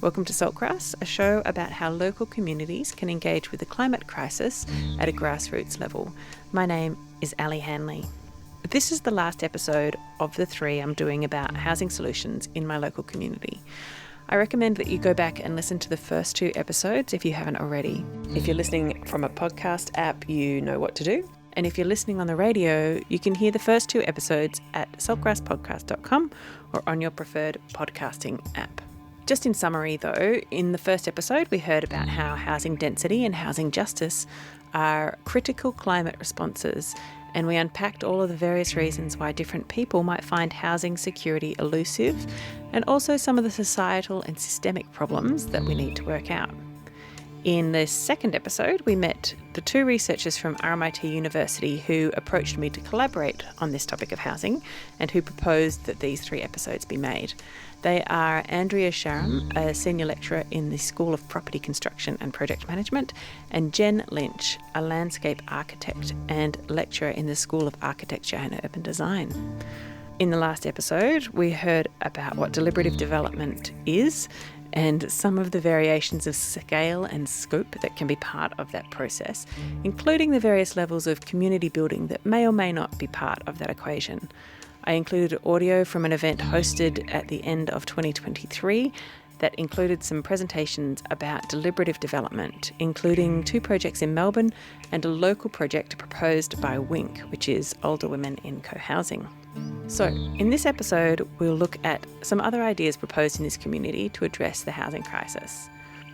Welcome to Saltgrass, a show about how local communities can engage with the climate crisis at a grassroots level. My name is Ali Hanley. This is the last episode of the 3 I'm doing about housing solutions in my local community. I recommend that you go back and listen to the first 2 episodes if you haven't already. If you're listening from a podcast app, you know what to do. And if you're listening on the radio, you can hear the first 2 episodes at saltgrasspodcast.com or on your preferred podcasting app. Just in summary though, in the first episode we heard about how housing density and housing justice are critical climate responses, and we unpacked all of the various reasons why different people might find housing security elusive, and also some of the societal and systemic problems that we need to work out. In the second episode, we met the 2 researchers from RMIT University who approached me to collaborate on this topic of housing and who proposed that these 3 episodes be made. They are Andrea Sharam, a senior lecturer in the School of Property Construction and Project Management, and Jen Lynch, a landscape architect and lecturer in the School of Architecture and Urban Design. In the last episode, we heard about what deliberative development is and some of the variations of scale and scope that can be part of that process, including the various levels of community building that may or may not be part of that equation. I included audio from an event hosted at the end of 2023 that included some presentations about deliberative development, including 2 projects in Melbourne and a local project proposed by WINC, which is Older Women in Co-Housing. So, in this episode, we'll look at some other ideas proposed in this community to address the housing crisis.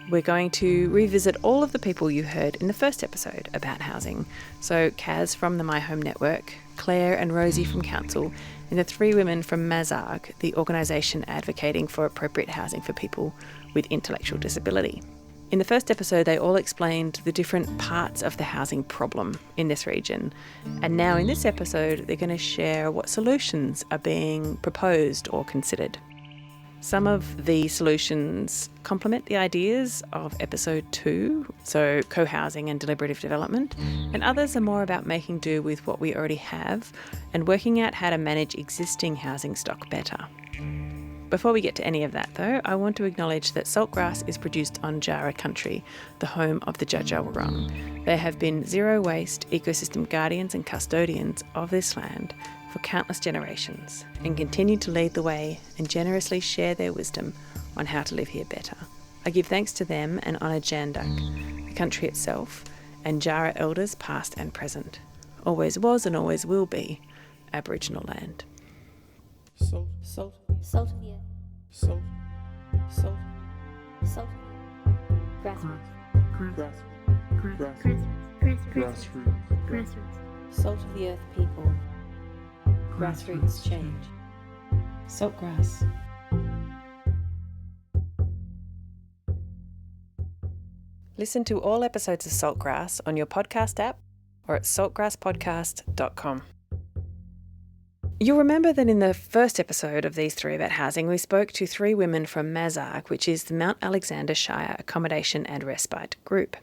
We're going to revisit all of the people you heard in the first episode about housing. So, Kaz from the My Home Network, Claire and Rosie from Council, and the 3 women from Mazarg, the organisation advocating for appropriate housing for people with intellectual disability. In the first episode, they all explained the different parts of the housing problem in this region. And now in this episode, they're going to share what solutions are being proposed or considered. Some of the solutions complement the ideas of episode 2, so co-housing and deliberative development, and others are more about making do with what we already have and working out how to manage existing housing stock better. Before we get to any of that though, I want to acknowledge that Saltgrass is produced on Jara country, the home of the Dja Dja Wurrung. They have been zero waste ecosystem guardians and custodians of this land for countless generations and continue to lead the way and generously share their wisdom on how to live here better. I give thanks to them and honour Jandak, the country itself, and Jara elders past and present. Always was and always will be Aboriginal land. Salt. Salt of the earth. Salt. Salt. Grassroots. Grassroots. Salt of the earth people. Grassroots change. Saltgrass. Listen to all episodes of Saltgrass on your podcast app or at saltgrasspodcast.com. You'll remember that in the first episode of these 3 about housing, we spoke to 3 women from Mazarg, which is the Mount Alexander Shire Accommodation and Respite Group.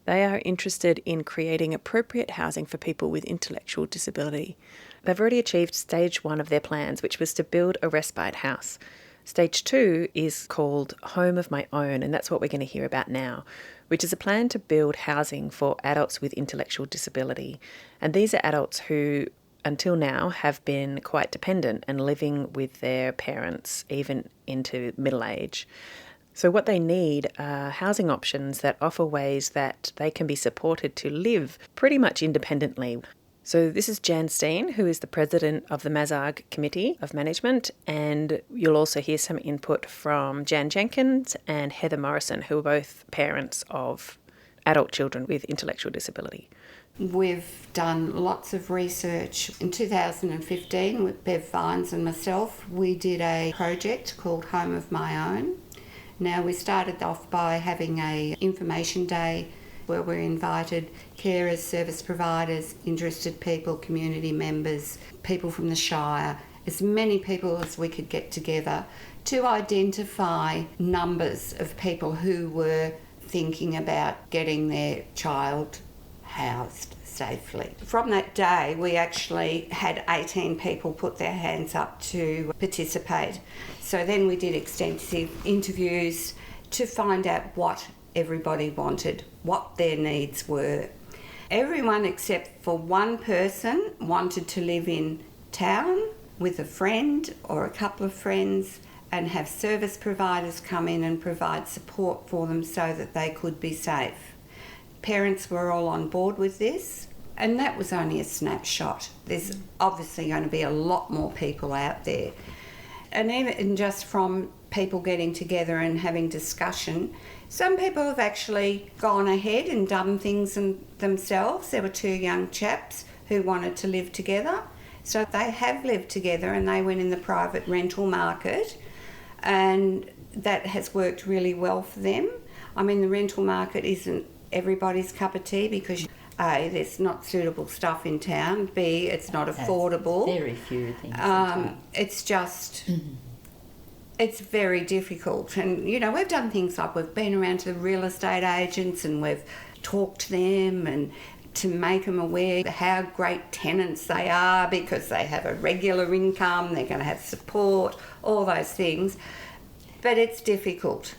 They are interested in creating appropriate housing for people with intellectual disability. They've already achieved stage 1 of their plans, which was to build a respite house. Stage 2 is called Home of My Own, and that's what we're going to hear about now, which is a plan to build housing for adults with intellectual disability. And these are adults who until now have been quite dependent and living with their parents even into middle age. So what they need are housing options that offer ways that they can be supported to live pretty much independently. So this is Jan Steen, who is the president of the Mazarg Committee of Management, and you'll also hear some input from Jan Jenkins and Heather Morrison, who are both parents of adult children with intellectual disability. We've done lots of research. In 2015, with Bev Vines and myself, we did a project called Home of My Own. Now, we started off by having an information day where we invited carers, service providers, interested people, community members, people from the Shire, as many people as we could get together to identify numbers of people who were thinking about getting their child housed safely. From that day, we actually had 18 people put their hands up to participate. So then we did extensive interviews to find out what everybody wanted, what their needs were. Everyone except for one person wanted to live in town with a friend or a couple of friends and have service providers come in and provide support for them so that they could be safe. Parents were all on board with this, and that was only a snapshot. There's obviously going to be a lot more people out there. And even just from people getting together and having discussion, some people have actually gone ahead and done things themselves. There were two young chaps who wanted to live together. So they have lived together and they went in the private rental market, and that has worked really well for them. I mean, the rental market isn't everybody's cup of tea because A, there's not suitable stuff in town, B, it's not affordable. Very few things in town. It's just... It's very difficult, and you know, we've done things like we've been around to the real estate agents and we've talked to them and to make them aware how great tenants they are because they have a regular income, they're going to have support, all those things, but it's difficult.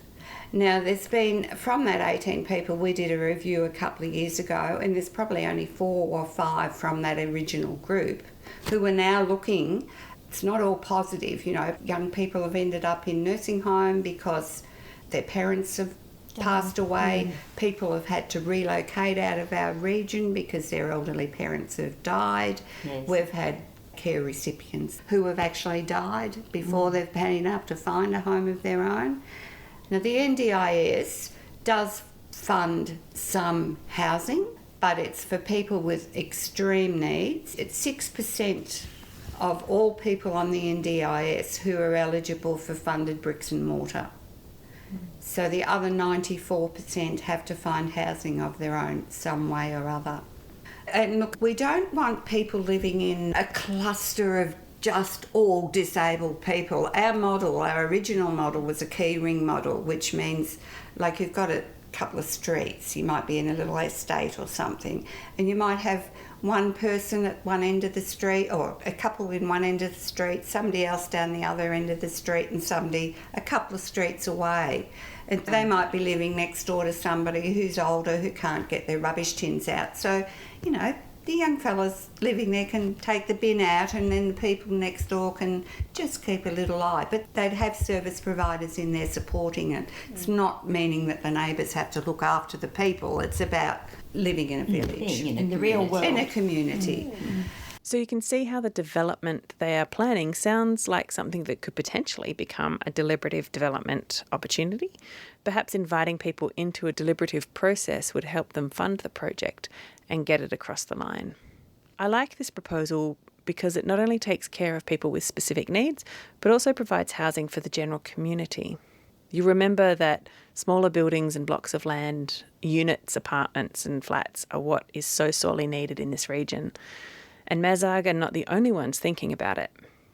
Now, there's been, from that 18 people, we did a review a couple of years ago, and there's probably only 4 or 5 from that original group who are now looking. It's not all positive, you know. Young people have ended up in nursing home because their parents have passed away. People have had to relocate out of our region because their elderly parents have died. Yes. We've had care recipients who have actually died before they've been able to find a home of their own. Now, the NDIS does fund some housing, but it's for people with extreme needs. It's 6% of all people on the NDIS who are eligible for funded bricks and mortar. So the other 94% have to find housing of their own some way or other. And look, we don't want people living in a cluster of just all disabled people. Our model, our original model, was a key ring model, which means like you've got a couple of streets, you might be in a little estate or something, and you might have one person at one end of the street or a couple in one end of the street, somebody else down the other end of the street and somebody a couple of streets away. And they might be living next door to somebody who's older who can't get their rubbish tins out. So, you know, the young fellas living there can take the bin out and then the people next door can just keep a little eye. But they'd have service providers in there supporting it. It's not meaning that the neighbours have to look after the people. It's about living in a village. In the real world. In a community. So you can see how the development they are planning sounds like something that could potentially become a deliberative development opportunity. Perhaps inviting people into a deliberative process would help them fund the project and get it across the line. I like this proposal because it not only takes care of people with specific needs, but also provides housing for the general community. You remember that smaller buildings and blocks of land, units, apartments and flats are what is so sorely needed in this region. And Mazag are not the only ones thinking about it.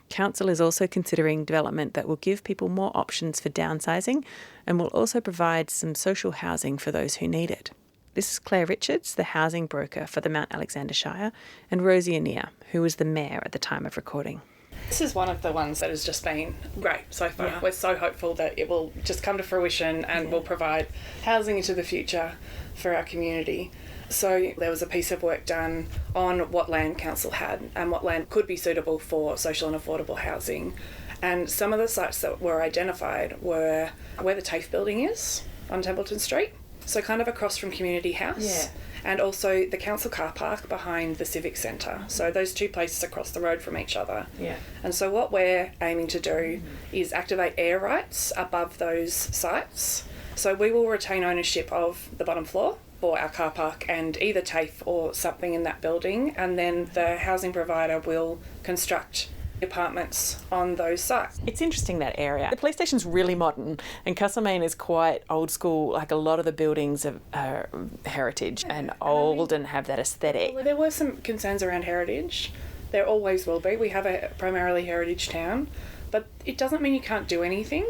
Council is also considering development that will give people more options for downsizing and will also provide some social housing for those who need it. This is Claire Richards, the housing broker for the Mount Alexander Shire, and Rosie Anea, who was the mayor at the time of recording. This is one of the ones that has just been great so far. Yeah. We're so hopeful that it will just come to fruition and will provide housing into the future for our community. So there was a piece of work done on what land council had and what land could be suitable for social and affordable housing. And some of the sites that were identified were where the TAFE building is on Templeton Street, so kind of across from Community House, and also the council car park behind the Civic Centre. So those two places across the road from each other. Yeah. And so what we're aiming to do is activate air rights above those sites. So we will retain ownership of the bottom floor for our car park and either TAFE or something in that building, and then the housing provider will construct apartments on those sites. It's interesting, that area. The police station's really modern and Castlemaine is quite old school. Like a lot of the buildings are heritage and old and have that aesthetic. Well, there were some concerns around heritage. There always will be. We have a primarily heritage town. But it doesn't mean you can't do anything.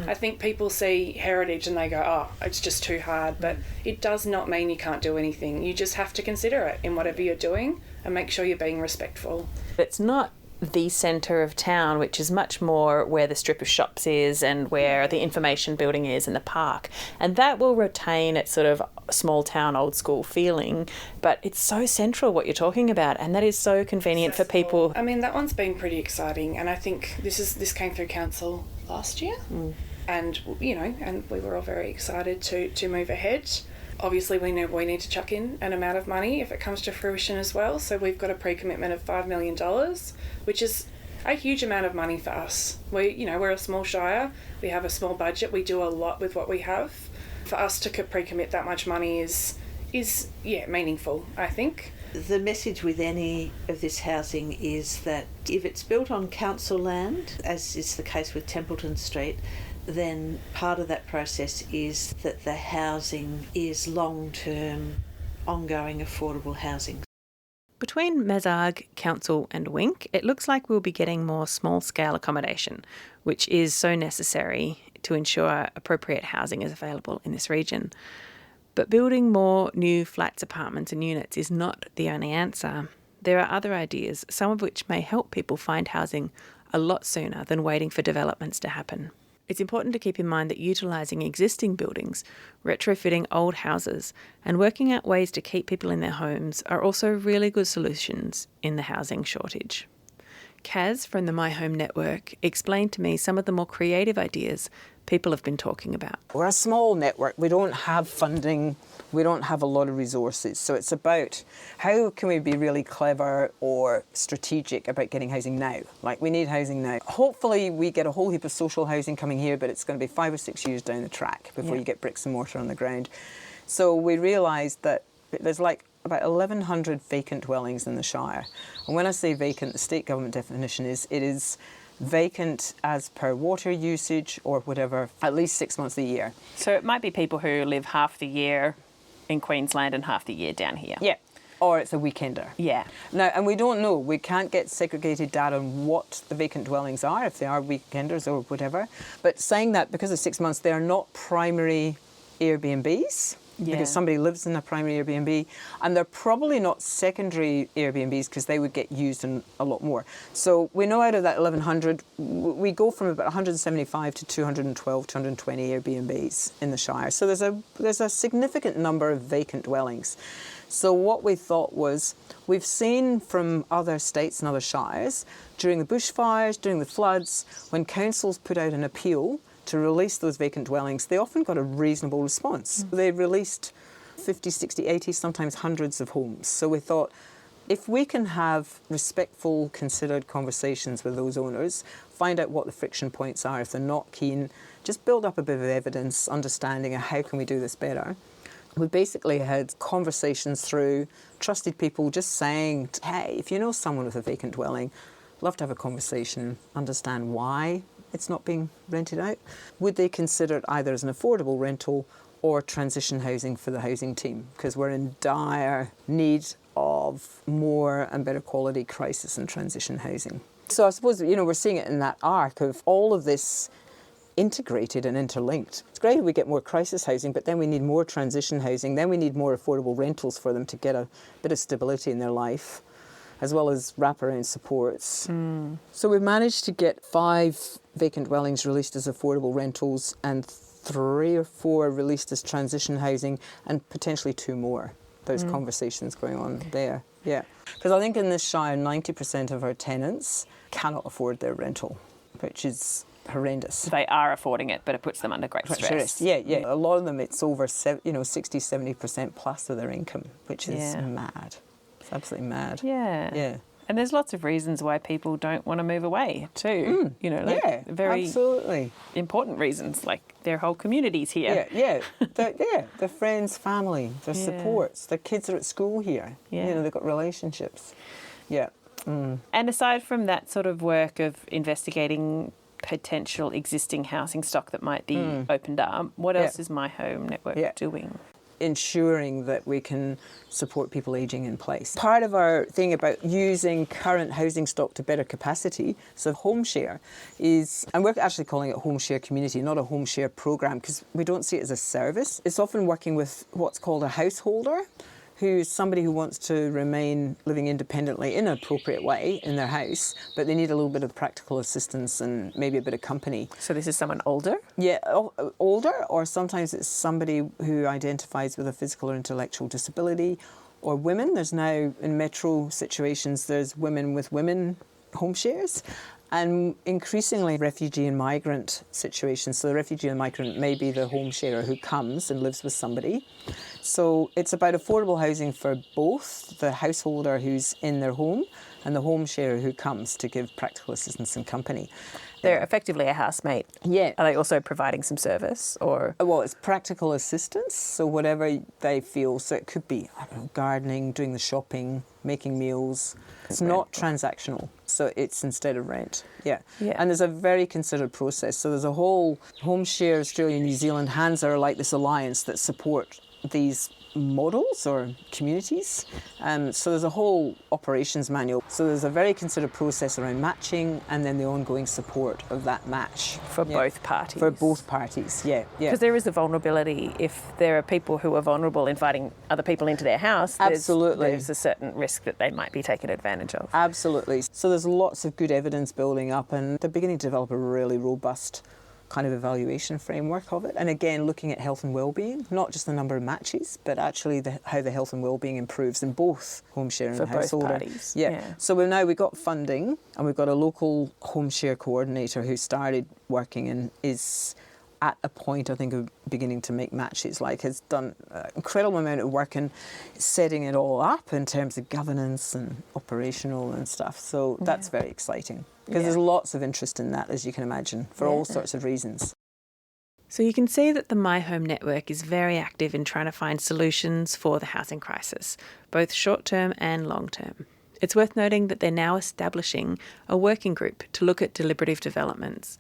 I think people see heritage and they go, oh, it's just too hard. But it does not mean you can't do anything. You just have to consider it in whatever you're doing and make sure you're being respectful. It's not the centre of town, which is much more where the strip of shops is and where the information building is and the park. And that will retain its sort of small town, old school feeling. But it's so central what you're talking about, and that is so convenient for people. I mean, that one's been pretty exciting, and I think this came through council last year. And, you know, and we were all very excited to move ahead. Obviously, we know we need to chuck in an amount of money if it comes to fruition as well. So we've got a pre-commitment of $5 million, which is a huge amount of money for us. We're a small shire. We have a small budget. We do a lot with what we have. For us to pre-commit that much money is meaningful, I think. The message with any of this housing is that if it's built on council land, as is the case with Templeton Street, then part of that process is that the housing is long-term, ongoing, affordable housing. Between Mazarg, Council and Wink, it looks like we'll be getting more small-scale accommodation, which is so necessary to ensure appropriate housing is available in this region. But building more new flats, apartments and units is not the only answer. There are other ideas, some of which may help people find housing a lot sooner than waiting for developments to happen. It's important to keep in mind that utilising existing buildings, retrofitting old houses, and working out ways to keep people in their homes are also really good solutions in the housing shortage. Kaz from the My Home Network explained to me some of the more creative ideas people have been talking about. We're a small network. We don't have funding. We don't have a lot of resources. So it's about how can we be really clever or strategic about getting housing now? Like, we need housing now. Hopefully we get a whole heap of social housing coming here, but it's going to be 5 or 6 years down the track before you get bricks and mortar on the ground. So we realised that there's like about 1,100 vacant dwellings in the Shire. And when I say vacant, the state government definition is it is vacant as per water usage or whatever, at least 6 months a year. So it might be people who live half the year in Queensland and half the year down here. Yeah. Or it's a weekender. Yeah. Now, and we don't know. We can't get segregated data on what the vacant dwellings are, if they are weekenders or whatever. But saying that, because of 6 months, they are not primary Airbnbs. Yeah. Because somebody lives in a primary Airbnb, and they're probably not secondary Airbnbs because they would get used in a lot more. So we know out of that 1,100, we go from about 175 to 212, 220 Airbnbs in the Shire. So there's a significant number of vacant dwellings. So what we thought was, we've seen from other states and other shires, during the bushfires, during the floods, when councils put out an appeal to release those vacant dwellings, they often got a reasonable response. They released 50, 60, 80, sometimes hundreds of homes. So we thought, if we can have respectful, considered conversations with those owners, find out what the friction points are if they're not keen, just build up a bit of evidence, understanding of how can we do this better. We basically had conversations through trusted people just saying, hey, if you know someone with a vacant dwelling, love to have a conversation, understand why it's not being rented out. Would they consider it either as an affordable rental or transition housing for the housing team? Because we're in dire need of more and better quality crisis and transition housing. So I suppose, we're seeing it in that arc of all of this integrated and interlinked. It's great if we get more crisis housing, but then we need more transition housing, then we need more affordable rentals for them to get a bit of stability in their life, as well as wraparound supports. So we've managed to get 5 vacant dwellings released as affordable rentals and 3 or 4 released as transition housing, and potentially 2 more. There's conversations going on there, yeah. Because I think in this Shire, 90% of our tenants cannot afford their rental, which is horrendous. They are affording it, but it puts them under great stress. Yeah. A lot of them, it's over 60, 70% plus of their income, which is mad. It's absolutely mad. Yeah. And there's lots of reasons why people don't want to move away too. Very absolutely important reasons, like their whole community's here. Their friends, family, their supports, their kids are at school here. They've got relationships. And aside from that sort of work of investigating potential existing housing stock that might be opened up, what else is My Home Network doing? Ensuring that we can support people ageing in place. Part of our thing about using current housing stock to better capacity, so home share is, and we're actually calling it home share community, not a home share programme, because we don't see it as a service. It's often working with what's called a householder, who's somebody who wants to remain living independently in an appropriate way in their house, but they need a little bit of practical assistance and maybe a bit of company. So this is someone older? Yeah, older, or sometimes it's somebody who identifies with a physical or intellectual disability, or women. There's now, in metro situations, there's women with women home shares. And increasingly refugee and migrant situations. So the refugee and migrant may be the home sharer who comes and lives with somebody. So it's about affordable housing for both the householder who's in their home and the home sharer who comes to give practical assistance and company. They're effectively a housemate. Yeah. Are they also providing some service, or? Well, it's practical assistance, so whatever they feel. So it could be, I don't know, gardening, doing the shopping, making meals. It's not transactional, so it's instead of rent. Yeah. And there's a very considered process. So there's a whole Home Share Australia, New Zealand, HANZA are like this alliance that support these models or communities. So there's a whole operations manual. So there's a very considered process around matching and then the ongoing support of that match. For both parties? For both parties, yeah. Because there is a vulnerability if there are people who are vulnerable inviting other people into their house. Absolutely. There's a certain risk that they might be taken advantage of. Absolutely. So there's lots of good evidence building up and they're beginning to develop a really robust kind of evaluation framework of it. And again, looking at health and well-being, not just the number of matches, but actually how the health and well-being improves in both home share and householder. For both parties. Yeah. So we've got funding and we've got a local home share coordinator who started working and is at a point, I think, of beginning to make matches, has done an incredible amount of work in setting it all up in terms of governance and operational and stuff. So that's very exciting because there's lots of interest in that, as you can imagine, for all sorts of reasons. So you can see that the My Home Network is very active in trying to find solutions for the housing crisis, both short-term and long-term. It's worth noting that they're now establishing a working group to look at deliberative developments,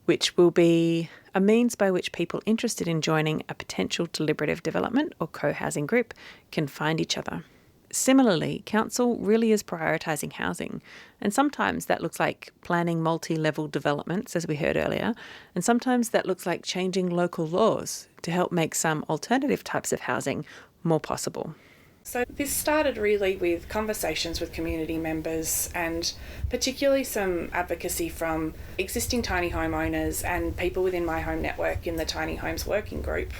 which will be a means by which people interested in joining a potential deliberative development or co-housing group can find each other. Similarly, Council really is prioritising housing, and sometimes that looks like planning multi-level developments, as we heard earlier, and sometimes that looks like changing local laws to help make some alternative types of housing more possible. So this started really with conversations with community members and particularly some advocacy from existing tiny home owners and people within My Home Network in the Tiny Homes Working Group,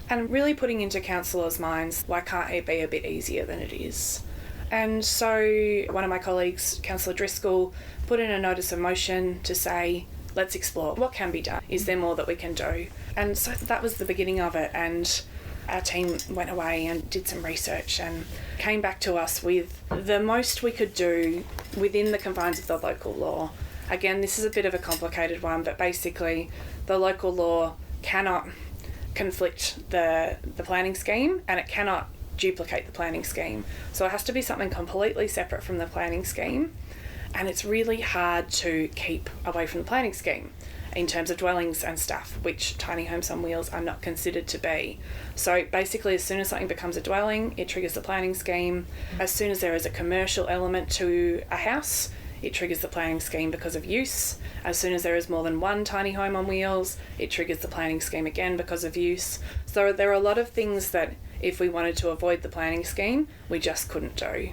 and really putting into councillors' minds, why can't it be a bit easier than it is? And so one of my colleagues, Councillor Driscoll, put in a notice of motion to say, let's explore what can be done. Is there more that we can do? And so that was the beginning of it, and our team went away and did some research and came back to us with the most we could do within the confines of the local law. Again, this is a bit of a complicated one, but basically the local law cannot conflict the planning scheme and it cannot duplicate the planning scheme. So it has to be something completely separate from the planning scheme, and it's really hard to keep away from the planning scheme in terms of dwellings and stuff, which tiny homes on wheels are not considered to be. So basically, as soon as something becomes a dwelling, it triggers the planning scheme. As soon as there is a commercial element to a house, it triggers the planning scheme because of use. As soon as there is more than one tiny home on wheels, it triggers the planning scheme again because of use. So there are a lot of things that if we wanted to avoid the planning scheme, we just couldn't do.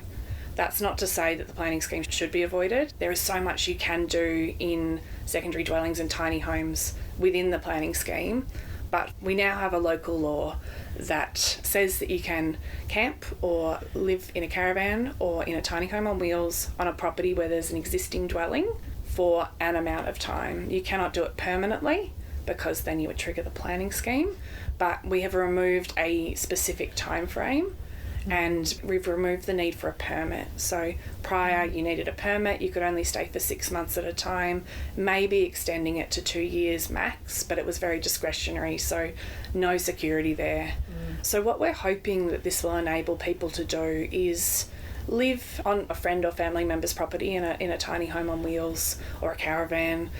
That's not to say that the planning scheme should be avoided. There is so much you can do in secondary dwellings and tiny homes within the planning scheme, but we now have a local law that says that you can camp or live in a caravan or in a tiny home on wheels on a property where there's an existing dwelling for an amount of time. You cannot do it permanently because then you would trigger the planning scheme, but we have removed a specific time frame and we've removed the need for a permit. So prior you needed a permit, you could only stay for 6 months at a time, maybe extending it to 2 years max, but it was very discretionary, so no security there. So what we're hoping that this will enable people to do is live on a friend or family member's property in a tiny home on wheels or a caravan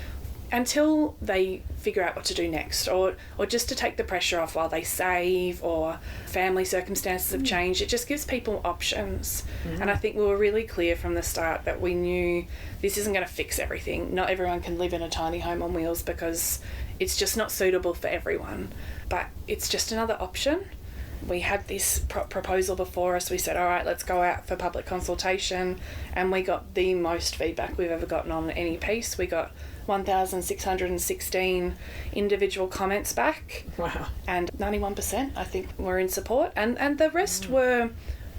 until they figure out what to do next, or just to take the pressure off while they save, or family circumstances have changed. It just gives people options. And I think we were really clear from the start that we knew this isn't going to fix everything. Not everyone can live in a tiny home on wheels because it's just not suitable for everyone, but it's just another option. we had this proposal before us. We said, all right, let's go out for public consultation, and we got the most feedback we've ever gotten on any piece. We got 1,616 individual comments back. Wow. And 91% I think were in support, and the rest were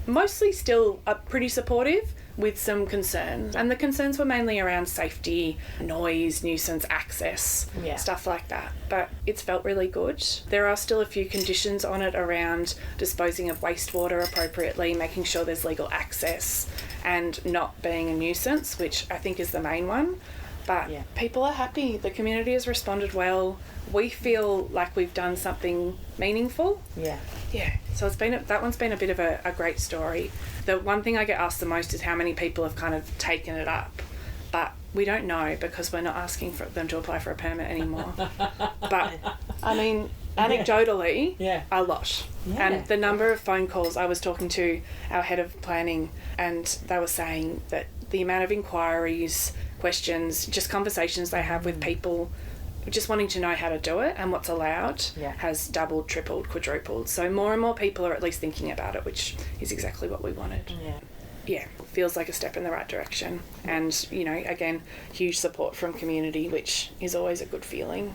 mostly still pretty supportive with some concerns, and the concerns were mainly around safety, noise, nuisance, access, stuff like that. But it's felt really good. There are still a few conditions on it around disposing of wastewater appropriately, making sure there's legal access, and not being a nuisance, which I think is the main one. But people are happy. The community has responded well. We feel like we've done something meaningful. Yeah. So that one's been a bit of a great story. The one thing I get asked the most is how many people have kind of taken it up. But we don't know, because we're not asking for them to apply for a permit anymore. But, I mean, anecdotally, a lot. Yeah. And the number of phone calls, I was talking to our head of planning, and they were saying that the amount of inquiries, questions, just conversations they have with people just wanting to know how to do it and what's allowed has doubled, tripled, quadrupled. So more and more people are at least thinking about it, which is exactly what we wanted. Yeah, feels like a step in the right direction. And, you know, again, huge support from community, which is always a good feeling.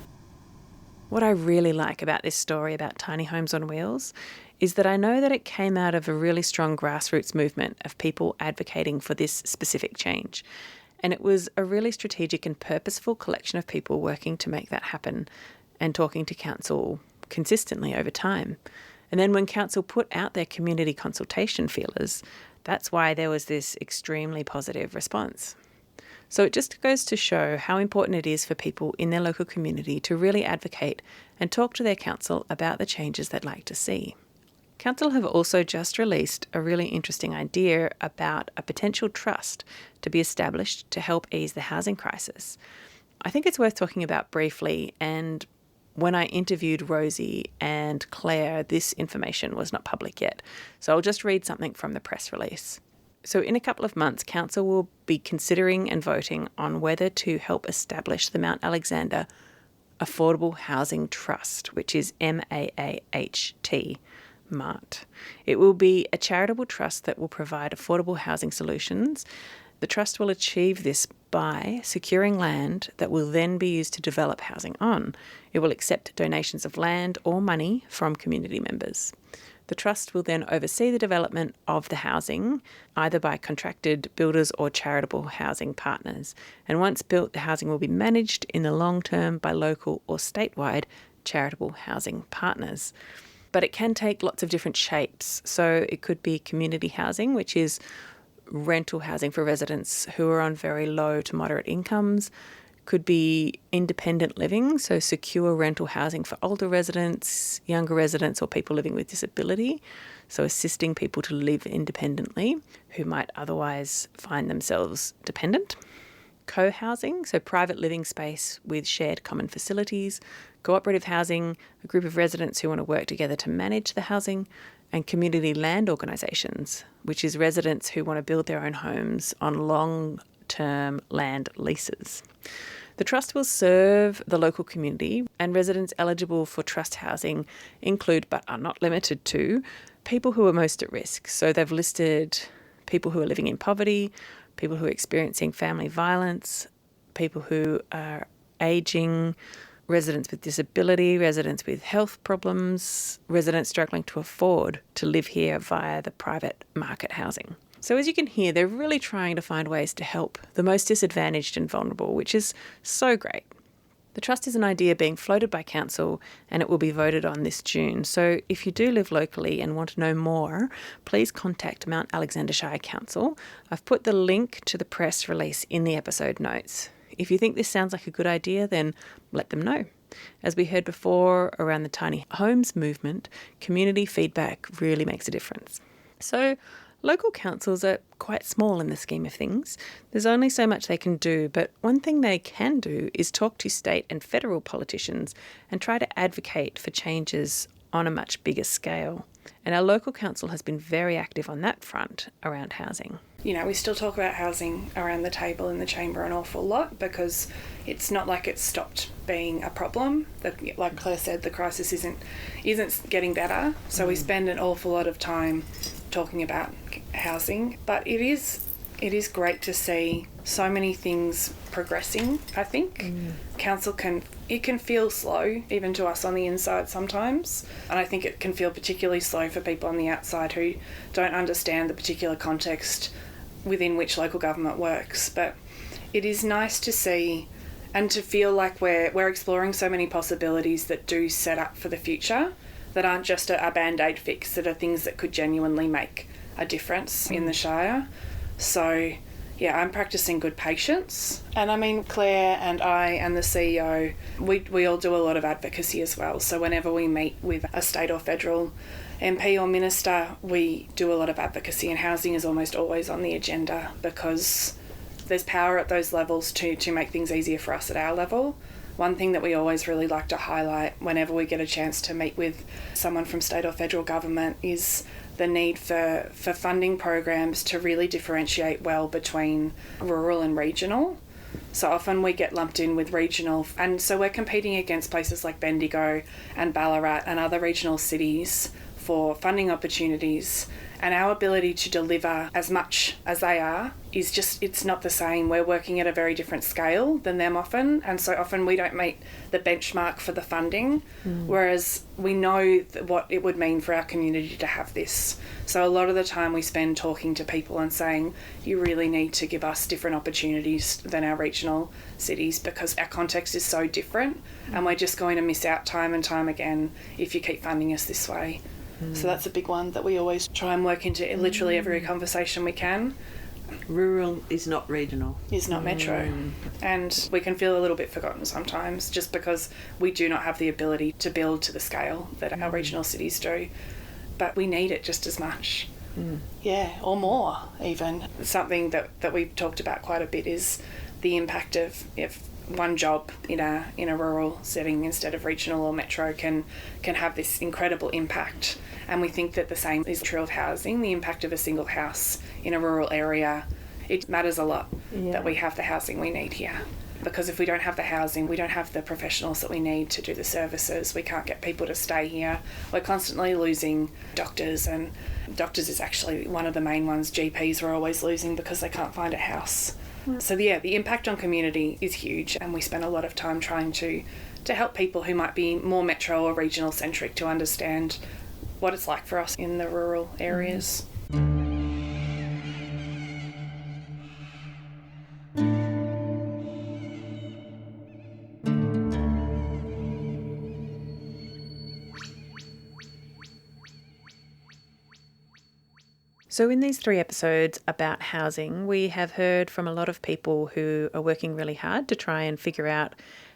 What I really like about this story about tiny homes on wheels is that I know that it came out of a really strong grassroots movement of people advocating for this specific change. And it was a really strategic and purposeful collection of people working to make that happen and talking to council consistently over time. And then when council put out their community consultation feelers, that's why there was this extremely positive response. So it just goes to show how important it is for people in their local community to really advocate and talk to their council about the changes they'd like to see. Council have also just released a really interesting idea about a potential trust to be established to help ease the housing crisis. I think it's worth talking about briefly, and when I interviewed Rosie and Claire, this information was not public yet. So I'll just read something from the press release. So in a couple of months, Council will be considering and voting on whether to help establish the Mount Alexander Affordable Housing Trust, which is MAAHT. MART. It will be a charitable trust that will provide affordable housing solutions. The trust will achieve this by securing land that will then be used to develop housing on. It will accept donations of land or money from community members. The trust will then oversee the development of the housing, either by contracted builders or charitable housing partners. And once built, the housing will be managed in the long term by local or statewide charitable housing partners. But it can take lots of different shapes. So it could be community housing, which is rental housing for residents who are on very low to moderate incomes. Could be independent living, so secure rental housing for older residents, younger residents, or people living with disability. So assisting people to live independently who might otherwise find themselves dependent. Co-housing, so private living space with shared common facilities. Cooperative housing, a group of residents who want to work together to manage the housing. And community land organisations, which is residents who want to build their own homes on long-term land leases. The trust will serve the local community, and residents eligible for trust housing include, but are not limited to, people who are most at risk. So they've listed people who are living in poverty, people who are experiencing family violence, people who are ageing, residents with disability, residents with health problems, residents struggling to afford to live here via the private market housing. So as you can hear, they're really trying to find ways to help the most disadvantaged and vulnerable, which is so great. The trust is an idea being floated by council, and it will be voted on this June. So if you do live locally and want to know more, please contact Mount Alexander Shire Council. I've put the link to the press release in the episode notes. If you think this sounds like a good idea, then let them know. As we heard before around the tiny homes movement, community feedback really makes a difference. So local councils are quite small in the scheme of things. There's only so much they can do, but one thing they can do is talk to state and federal politicians and try to advocate for changes on a much bigger scale. And our local council has been very active on that front around housing. we still talk about housing around the table in the chamber an awful lot, because it's not like it's stopped being a problem. Like Claire said, the crisis isn't getting better. So we spend an awful lot of time talking about housing, but it is great to see so many things progressing, I think. Council can feel slow, even to us on the inside sometimes. And I think it can feel particularly slow for people on the outside who don't understand the particular context within which local government works. But it is nice to see and to feel like we're exploring so many possibilities that do set up for the future, that aren't just a band-aid fix, that are things that could genuinely make a difference in the Shire. So, yeah, I'm practicing good patience. And I mean, Claire and I and the CEO, we all do a lot of advocacy as well. So whenever we meet with a state or federal MP or minister, we do a lot of advocacy, and housing is almost always on the agenda, because there's power at those levels to make things easier for us at our level. One thing that we always really like to highlight whenever we get a chance to meet with someone from state or federal government is the need for funding programs to really differentiate well between rural and regional. So often we get lumped in with regional, and so we're competing against places like Bendigo and Ballarat and other regional cities for funding opportunities, and our ability to deliver as much as they are is just, it's not the same. We're working at a very different scale than them often, and so often we don't meet the benchmark for the funding, whereas we know what it would mean for our community to have this. So a lot of the time we spend talking to people and saying, you really need to give us different opportunities than our regional cities, because our context is so different, and we're just going to miss out time and time again if you keep funding us this way. So that's a big one that we always try and work into literally every conversation we can. Rural is not regional. Is not metro. And we can feel a little bit forgotten sometimes, just because we do not have the ability to build to the scale that our regional cities do. But we need it just as much. Yeah, or more even. Something that we've talked about quite a bit is the impact of if one job in a rural setting instead of regional or metro can have this incredible impact. And we think that the same is true of housing. The impact of a single house in a rural area, it matters a lot that we have the housing we need here. Because if we don't have the housing, we don't have the professionals that we need to do the services. We can't get people to stay here. We're constantly losing doctors, and doctors is actually one of the main ones. GPs are always losing because they can't find a house. So yeah, the impact on community is huge, and we spend a lot of time trying to help people who might be more metro or regional centric to understand what it's like for us in the rural areas. So in these 3 episodes about housing, we have heard from a lot of people who are working really hard to try and figure out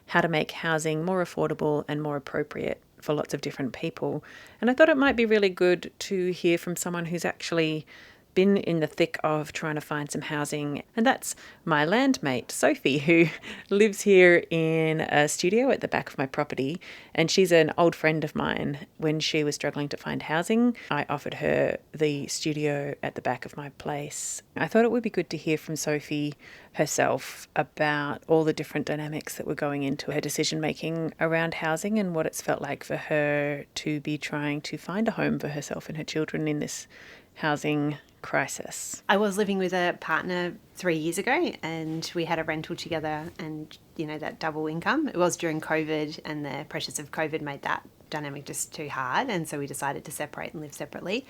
how to make housing more affordable and more appropriate for lots of different people. And I thought it might be really good to hear from someone who's actually been in the thick of trying to find some housing, and that's my landmate Sophie, who lives here in a studio at the back of my property, and she's an old friend of mine. When she was struggling to find housing, I offered her the studio at the back of my place. I thought it would be good to hear from Sophie herself about all the different dynamics that were going into her decision making around housing and what it's felt like for her to be trying to find a home for herself and her children in this housing crisis. I was living with a partner 3 years ago, and we had a rental together, and that double income. It was during COVID, and the pressures of COVID made that dynamic just too hard, and so we decided to separate and live separately.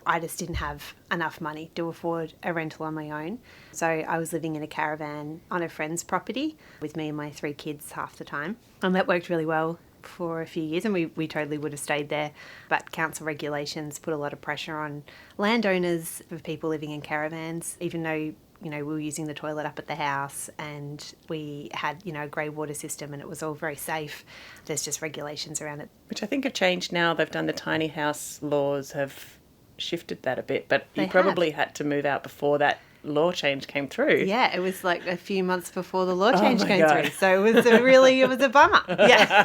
I just didn't have enough money to afford a rental on my own, so I was living in a caravan on a friend's property with me and my 3 kids half the time, and that worked really well for a few years, and we totally would have stayed there, but council regulations put a lot of pressure on landowners of people living in caravans, even though we were using the toilet up at the house, and we had a grey water system, and it was all very safe. There's just regulations around it, which I think have changed now. They've done the tiny house laws, have shifted that a bit, but They you probably have. had to move out before that law change came through. Yeah, it was like a few months before the law change my came God. through. So it was a bummer.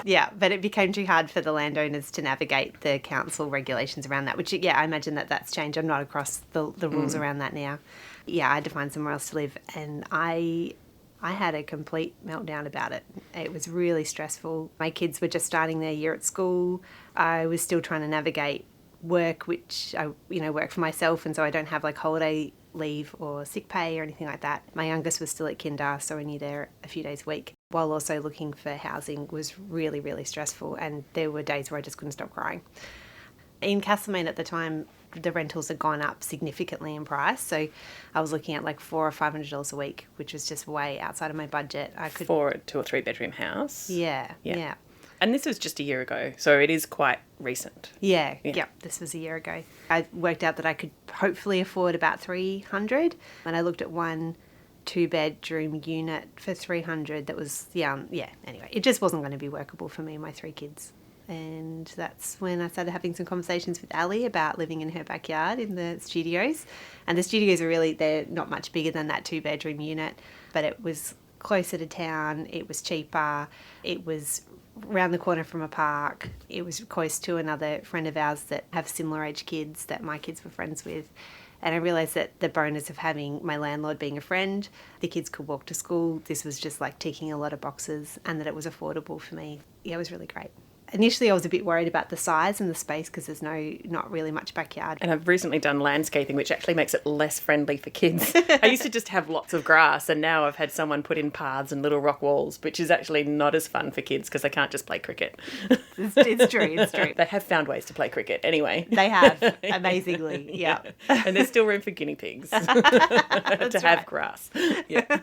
Yeah, but it became too hard for the landowners to navigate the council regulations around that, which, I imagine that's changed. I'm not across the rules around that now. yeah, I had to find somewhere else to live, and I had a complete meltdown about it. It was really stressful. My kids were just starting their year at school. I was still trying to navigate work, which I, work for myself, and so I don't have like holiday leave or sick pay or anything like that. My youngest was still at kinder, so only there a few days a week, while also looking for housing was really, really stressful, and there were days where I just couldn't stop crying. In Castlemaine at the time, the rentals had gone up significantly in price, so I was looking at like $400 or $500 a week, which was just way outside of my budget. I could For a 2 or 3 bedroom house. Yeah. And this was just a year ago, so it is quite recent. Yeah. This was a year ago. I worked out that I could hopefully afford about $300, and I looked at one 2-bedroom unit for $300 that was anyway, it just wasn't going to be workable for me and my 3 kids. And that's when I started having some conversations with Ali about living in her backyard in the studios. And the studios are they're not much bigger than that 2-bedroom unit, but it was closer to town, it was cheaper, it was around the corner from a park, it was close to another friend of ours that have similar age kids that my kids were friends with. And I realised that the bonus of having my landlord being a friend, the kids could walk to school, this was just like ticking a lot of boxes, and that it was affordable for me. Yeah, it was really great. Initially, I was a bit worried about the size and the space because there's not really much backyard. And I've recently done landscaping, which actually makes it less friendly for kids. I used to just have lots of grass, and now I've had someone put in paths and little rock walls, which is actually not as fun for kids because they can't just play cricket. It's true. They have found ways to play cricket anyway. They have, amazingly, yeah. And there's still room for guinea pigs to have grass. Yeah.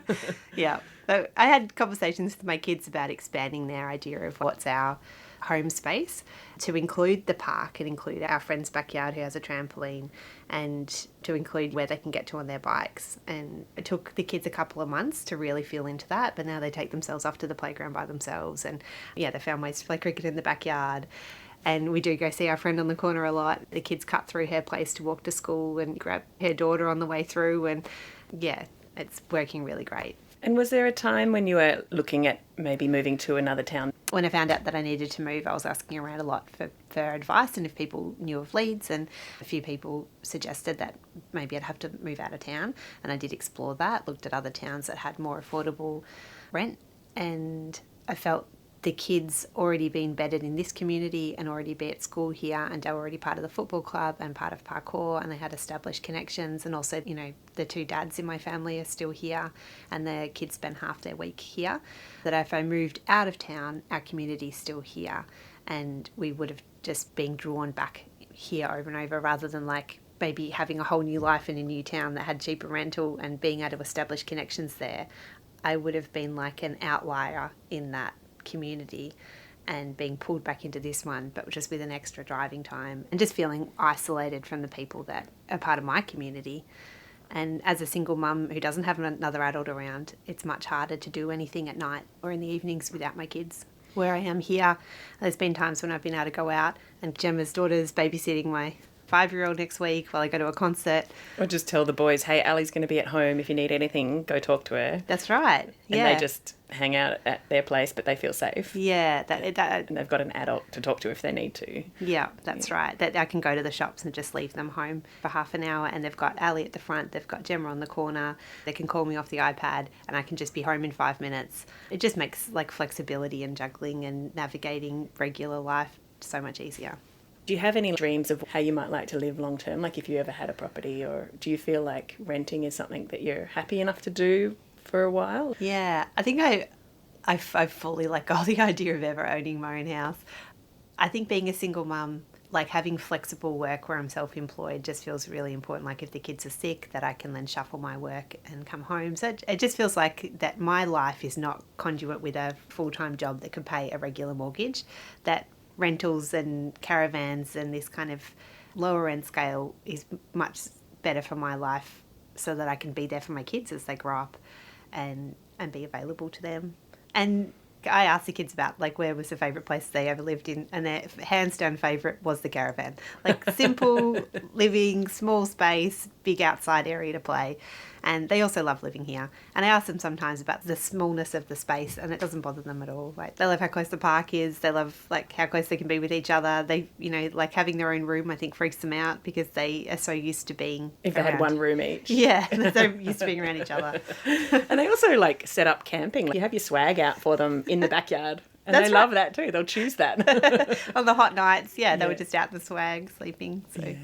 Yeah. So I had conversations with my kids about expanding their idea of what's our home space to include the park and include our friend's backyard who has a trampoline, and to include where they can get to on their bikes. And it took the kids a couple of months to really feel into that, but now they take themselves off to the playground by themselves, and they found ways to play cricket in the backyard. And we do go see our friend on the corner a lot. The kids cut through her place to walk to school and grab her daughter on the way through, and it's working really great. And was there a time when you were looking at maybe moving to another town? When I found out that I needed to move, I was asking around a lot for advice and if people knew of leads, and a few people suggested that maybe I'd have to move out of town, and I did explore that, looked at other towns that had more affordable rent, and I felt the kids already been bedded in this community and already be at school here, and they were already part of the football club and part of parkour, and they had established connections, and also the 2 dads in my family are still here and the kids spend half their week here, that if I moved out of town, our community's still here, and we would have just been drawn back here over and over, rather than like maybe having a whole new life in a new town that had cheaper rental and being able to establish connections there. I would have been like an outlier in that community and being pulled back into this one, but just with an extra driving time and just feeling isolated from the people that are part of my community. And as a single mum who doesn't have another adult around, it's much harder to do anything at night or in the evenings without my kids. Where I am here, there's been times when I've been able to go out, and Gemma's daughter's babysitting my 5-year-old next week while I go to a concert. Or just tell the boys, hey, Ali's going to be at home. If you need anything, go talk to her. That's right. Yeah. And they just hang out at their place, but they feel safe. Yeah. And they've got an adult to talk to if they need to. Yeah, that's right. That I can go to the shops and just leave them home for half an hour, and they've got Ali at the front, they've got Gemma on the corner, they can call me off the iPad, and I can just be home in 5 minutes. It just makes like flexibility and juggling and navigating regular life so much easier. Do you have any dreams of how you might like to live long term, like if you ever had a property, or do you feel like renting is something that you're happy enough to do for a while? Yeah, I think I fully let go of the idea of ever owning my own house. I think being a single mum, like having flexible work where I'm self-employed, just feels really important. Like if the kids are sick, that I can then shuffle my work and come home. So it just feels like that my life is not conduit with a full-time job that could pay a regular mortgage, that rentals and caravans and this kind of lower end scale is much better for my life, so that I can be there for my kids as they grow up and be available to them. And I asked the kids about like where was the favourite place they ever lived in, and their hands down favourite was the caravan. Like simple living, small space, big outside area to play. And they also love living here. And I ask them sometimes about the smallness of the space, and it doesn't bother them at all. Like, they love how close the park is. They love like how close they can be with each other. They, you know, like having their own room, I think freaks them out because they are so used to being If they had one room each. Yeah, they're so used to being around each other. And they also like set up camping. Like, you have your swag out for them in the backyard. And That's they love that too. They'll choose that. On the hot nights, they were just out in the swag, sleeping. So.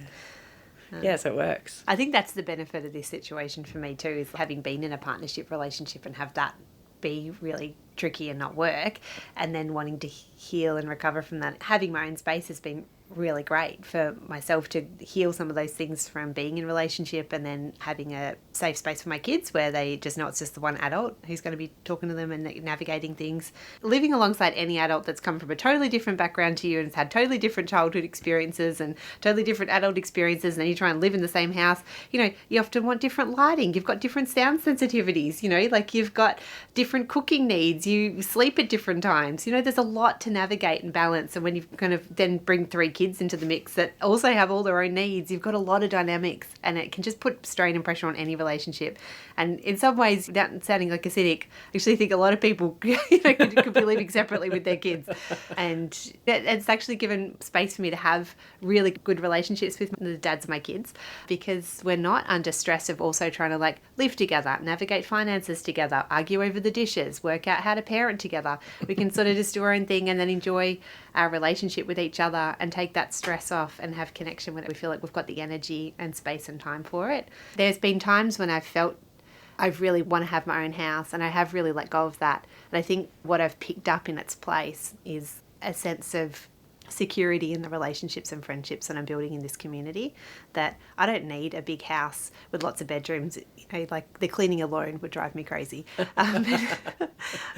Yeah, so it works. I think that's the benefit of this situation for me too, is having been in a partnership relationship and have that be really tricky and not work, and then wanting to heal and recover from that. Having my own space has been really great for myself to heal some of those things from being in a relationship, and then having a safe space for my kids where they just know it's just the one adult who's going to be talking to them and navigating things. Living alongside any adult that's come from a totally different background to you and has had totally different childhood experiences and totally different adult experiences, and then you try and live in the same house, you know, you often want different lighting, you've got different sound sensitivities, you know, like you've got different cooking needs, you sleep at different times, you know, there's a lot to navigate and balance. And when you kind of then bring 3 kids into the mix that also have all their own needs, you've got a lot of dynamics, and it can just put strain and pressure on any relationship. And in some ways, without sounding like a cynic, I actually think a lot of people could be living separately with their kids. And it's actually given space for me to have really good relationships with the dads of my kids, because we're not under stress of also trying to like live together, navigate finances together, argue over the dishes, work out how to parent together. We can sort of just do our own thing and then enjoy our relationship with each other and take that stress off and have connection with it. We feel like we've got the energy and space and time for it. There's been times when I've felt I really want to have my own house, and I have really let go of that. And I think what I've picked up in its place is a sense of security in the relationships and friendships that I'm building in this community, that I don't need a big house with lots of bedrooms. You know, like the cleaning alone would drive me crazy.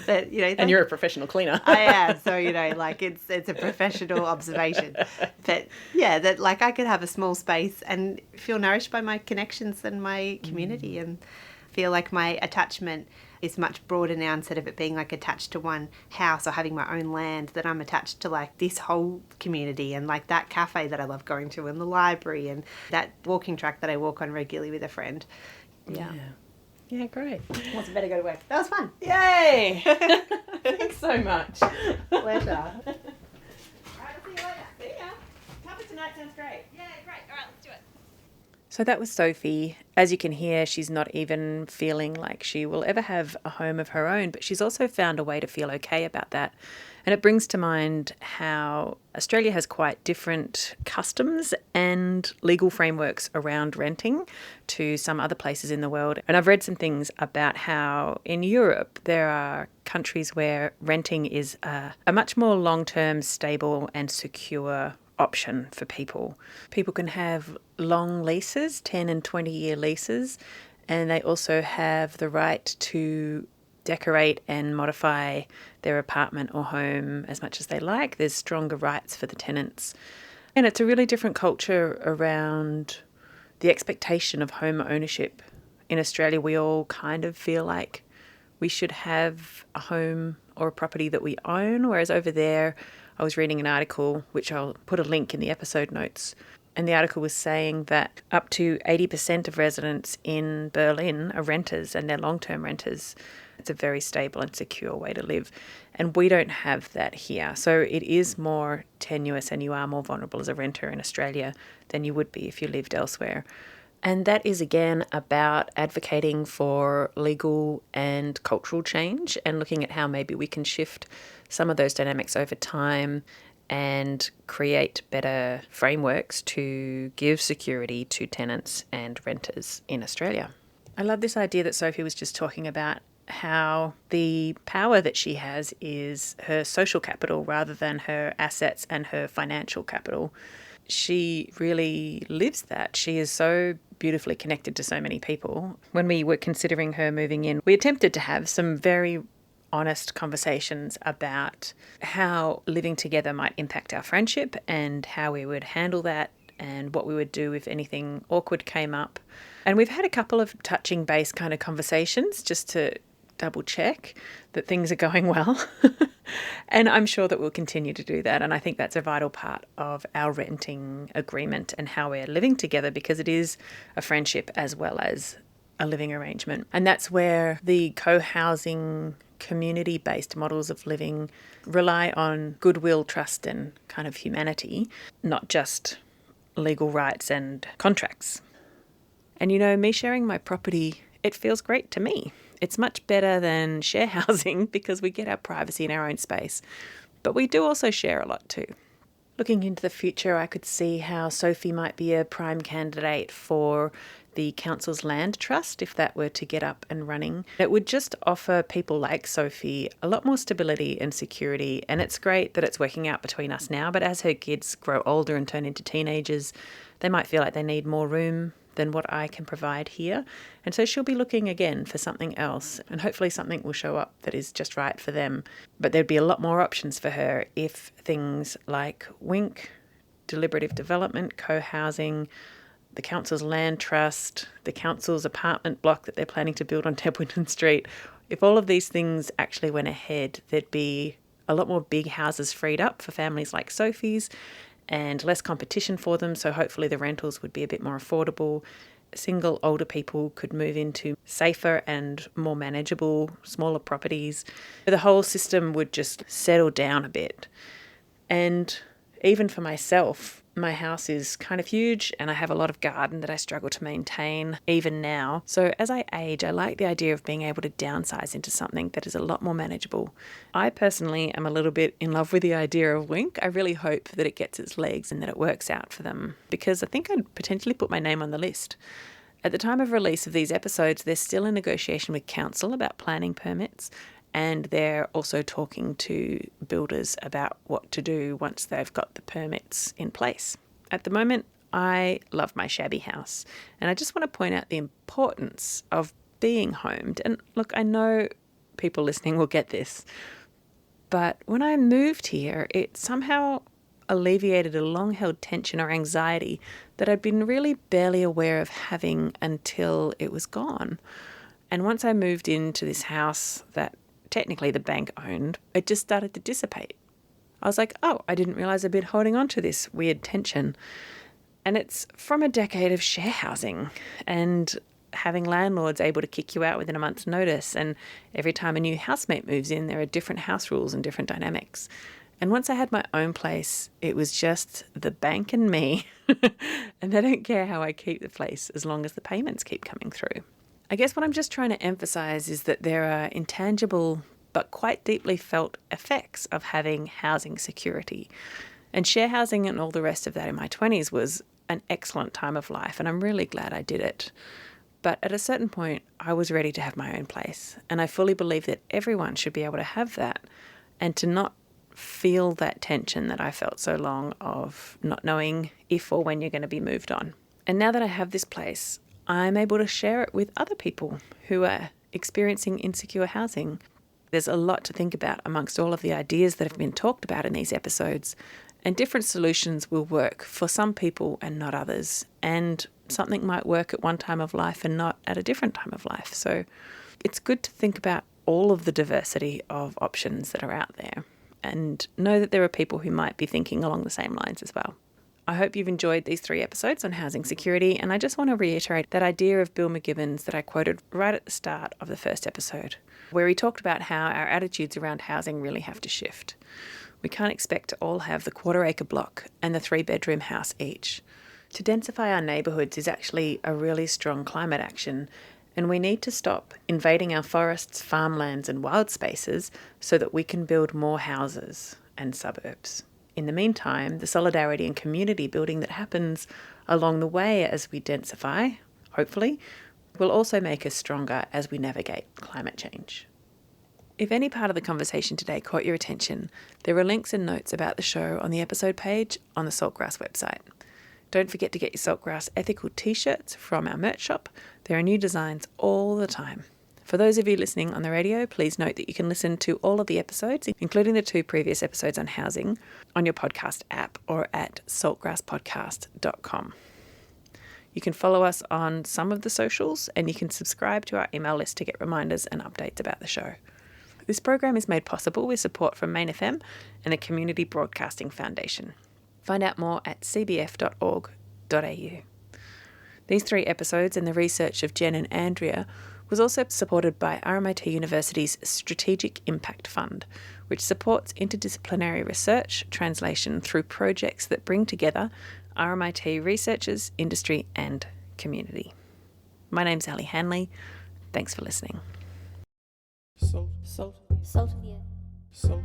But, you know, And you're a professional cleaner. I am. So, you know, like it's a professional observation. But yeah, that like I could have a small space and feel nourished by my connections and my community, and feel like my attachment is much broader now, instead of it being like attached to one house or having my own land, that I'm attached to like this whole community, and like that cafe that I love going to, and the library, and that walking track that I walk on regularly with a friend. Yeah, great. What's better go to work? That was fun. Yay! Thanks so much. Pleasure. All right, I'll see you later. See ya. Cover tonight sounds great. Yeah, great. All right, let's do it. So that was Sophie. As you can hear, she's not even feeling like she will ever have a home of her own, but she's also found a way to feel okay about that. And it brings to mind how Australia has quite different customs and legal frameworks around renting to some other places in the world. And I've read some things about how in Europe there are countries where renting is a much more long-term, stable and secure option for people. People can have long leases, 10 and 20-year leases, and they also have the right to decorate and modify their apartment or home as much as they like. There's stronger rights for the tenants. And it's a really different culture around the expectation of home ownership. In Australia, we all kind of feel like we should have a home or a property that we own, whereas over there, I was reading an article, which I'll put a link in the episode notes, and the article was saying that up to 80% of residents in Berlin are renters, and they're long-term renters. It's a very stable and secure way to live. And we don't have that here. So it is more tenuous, and you are more vulnerable as a renter in Australia than you would be if you lived elsewhere. And that is, again, about advocating for legal and cultural change and looking at how maybe we can shift some of those dynamics over time and create better frameworks to give security to tenants and renters in Australia. I love this idea that Sophie was just talking about, how the power that she has is her social capital rather than her assets and her financial capital. She really lives that. She is so beautifully connected to so many people. When we were considering her moving in, we attempted to have some very honest conversations about how living together might impact our friendship and how we would handle that and what we would do if anything awkward came up. And we've had a couple of touching base kind of conversations just to double check that things are going well. And I'm sure that we'll continue to do that. And I think that's a vital part of our renting agreement and how we're living together, because it is a friendship as well as a living arrangement. And that's where the co-housing, community-based models of living rely on goodwill, trust and kind of humanity, not just legal rights and contracts. And you know, me sharing my property, it feels great to me. It's much better than share housing because we get our privacy in our own space. But we do also share a lot too. Looking into the future, I could see how Sophie might be a prime candidate for the council's land trust if that were to get up and running. It would just offer people like Sophie a lot more stability and security, and it's great that it's working out between us now, but as her kids grow older and turn into teenagers, they might feel like they need more room than what I can provide here. And so she'll be looking again for something else, and hopefully something will show up that is just right for them. But there'd be a lot more options for her if things like WINK, deliberative development, co-housing, the council's land trust, the council's apartment block that they're planning to build on Templeton Street, if all of these things actually went ahead, there'd be a lot more big houses freed up for families like Sophie's and less competition for them, so hopefully the rentals would be a bit more affordable. Single older people could move into safer and more manageable, smaller properties. The whole system would just settle down a bit. And even for myself, my house is kind of huge and I have a lot of garden that I struggle to maintain even now. So as I age, I like the idea of being able to downsize into something that is a lot more manageable. I personally am a little bit in love with the idea of WINK. I really hope that it gets its legs and that it works out for them, because I think I'd potentially put my name on the list. At the time of release of these episodes, they're still in negotiation with council about planning permits, and they're also talking to builders about what to do once they've got the permits in place. At the moment, I love my shabby house, and I just want to point out the importance of being homed. And look, I know people listening will get this, but when I moved here, it somehow alleviated a long-held tension or anxiety that I'd been really barely aware of having until it was gone. And once I moved into this house that technically the bank owned, it just started to dissipate. I was like, oh, I didn't realise I'd been holding on to this weird tension. And it's from a decade of share housing and having landlords able to kick you out within a month's notice. And every time a new housemate moves in, there are different house rules and different dynamics. And once I had my own place, it was just the bank and me. And they don't care how I keep the place as long as the payments keep coming through. I guess what I'm just trying to emphasise is that there are intangible but quite deeply felt effects of having housing security. And share housing and all the rest of that in my 20s was an excellent time of life, and I'm really glad I did it. But at a certain point, I was ready to have my own place, and I fully believe that everyone should be able to have that and to not feel that tension that I felt so long of not knowing if or when you're going to be moved on. And now that I have this place, I'm able to share it with other people who are experiencing insecure housing. There's a lot to think about amongst all of the ideas that have been talked about in these episodes, and different solutions will work for some people and not others, and something might work at one time of life and not at a different time of life. So it's good to think about all of the diversity of options that are out there and know that there are people who might be thinking along the same lines as well. I hope you've enjoyed these 3 episodes on housing security, and I just want to reiterate that idea of Bill McGibbon's that I quoted right at the start of the first episode, where he talked about how our attitudes around housing really have to shift. We can't expect to all have the 1/4-acre block and the 3-bedroom house each. To densify our neighbourhoods is actually a really strong climate action, and we need to stop invading our forests, farmlands and wild spaces so that we can build more houses and suburbs. In the meantime, the solidarity and community building that happens along the way as we densify, hopefully, will also make us stronger as we navigate climate change. If any part of the conversation today caught your attention, there are links and notes about the show on the episode page on the Saltgrass website. Don't forget to get your Saltgrass ethical t-shirts from our merch shop. There are new designs all the time. For those of you listening on the radio, please note that you can listen to all of the episodes, including the 2 previous episodes on housing, on your podcast app or at saltgrasspodcast.com. You can follow us on some of the socials, and you can subscribe to our email list to get reminders and updates about the show. This program is made possible with support from Main FM and the Community Broadcasting Foundation. Find out more at cbf.org.au. These 3 episodes and the research of Jen and Andrea was also supported by RMIT University's Strategic Impact Fund, which supports interdisciplinary research translation through projects that bring together RMIT researchers, industry and community. My name's Ali Hanley. Thanks for listening. Salt of the earth. Salt.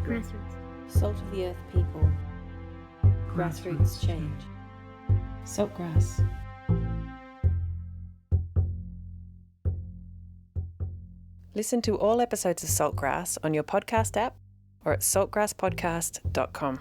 Grassroots. Salt of the earth people. Grassroots change. Saltgrass. Listen to all episodes of Saltgrass on your podcast app or at saltgrasspodcast.com.